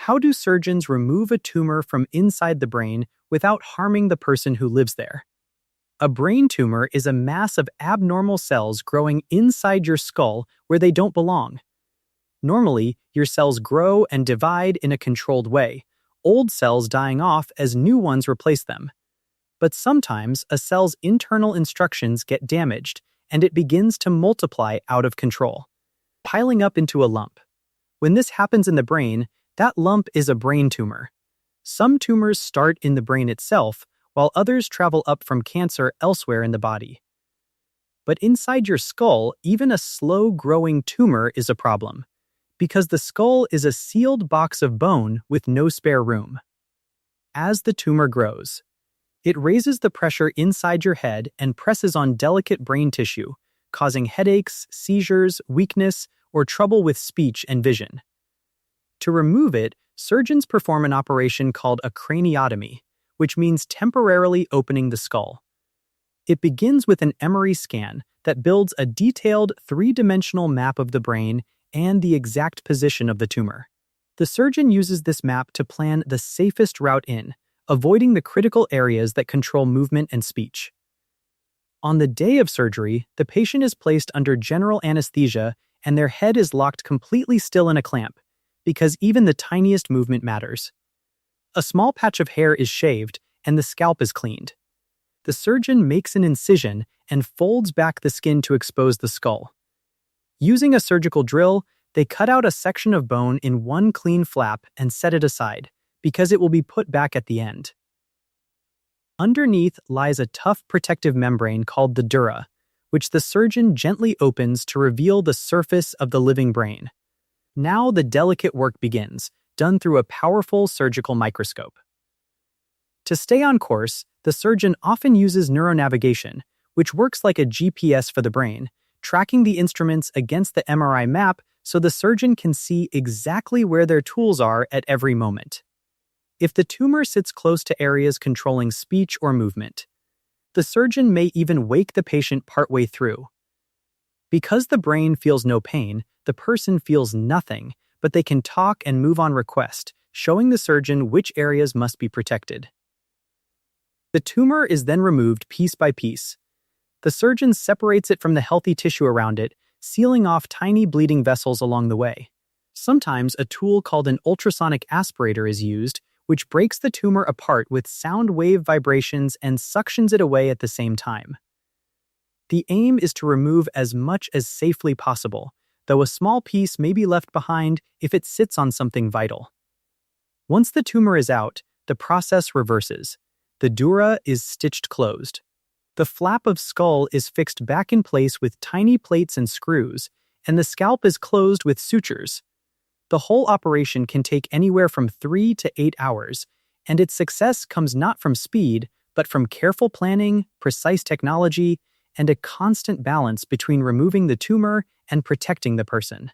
how do surgeons remove a tumor from inside the brain without harming the person who lives there? A brain tumor is a mass of abnormal cells growing inside your skull where they don't belong. Normally, your cells grow and divide in a controlled way, old cells dying off as new ones replace them. But sometimes a cell's internal instructions get damaged and it begins to multiply out of control, piling up into a lump. When this happens in the brain, that lump is a brain tumor. Some tumors start in the brain itself, while others travel up from cancer elsewhere in the body. But inside your skull, even a slow-growing tumor is a problem, because the skull is a sealed box of bone with no spare room. As the tumor grows, it raises the pressure inside your head and presses on delicate brain tissue, causing headaches, seizures, weakness, or trouble with speech and vision. To remove it, surgeons perform an operation called a craniotomy, which means temporarily opening the skull. It begins with an MRI scan that builds a detailed three-dimensional map of the brain and the exact position of the tumor. The surgeon uses this map to plan the safest route in, avoiding the critical areas that control movement and speech. On the day of surgery, the patient is placed under general anesthesia and their head is locked completely still in a clamp, because even the tiniest movement matters. A small patch of hair is shaved and the scalp is cleaned. The surgeon makes an incision and folds back the skin to expose the skull. Using a surgical drill, they cut out a section of bone in one clean flap and set it aside, because it will be put back at the end. Underneath lies a tough protective membrane called the dura, which the surgeon gently opens to reveal the surface of the living brain. Now the delicate work begins, done through a powerful surgical microscope. To stay on course, the surgeon often uses neuronavigation, which works like a GPS for the brain, tracking the instruments against the MRI map so the surgeon can see exactly where their tools are at every moment. If the tumor sits close to areas controlling speech or movement, the surgeon may even wake the patient partway through. Because the brain feels no pain, the person feels nothing, but they can talk and move on request, showing the surgeon which areas must be protected. The tumor is then removed piece by piece. The surgeon separates it from the healthy tissue around it, sealing off tiny bleeding vessels along the way. Sometimes a tool called an ultrasonic aspirator is used, which breaks the tumor apart with sound wave vibrations and suctions it away at the same time. The aim is to remove as much as safely possible, though a small piece may be left behind if it sits on something vital. Once the tumor is out, the process reverses. The dura is stitched closed. The flap of skull is fixed back in place with tiny plates and screws, and the scalp is closed with sutures. The whole operation can take anywhere from 3 to 8 hours, and its success comes not from speed, but from careful planning, precise technology, and a constant balance between removing the tumor and protecting the person.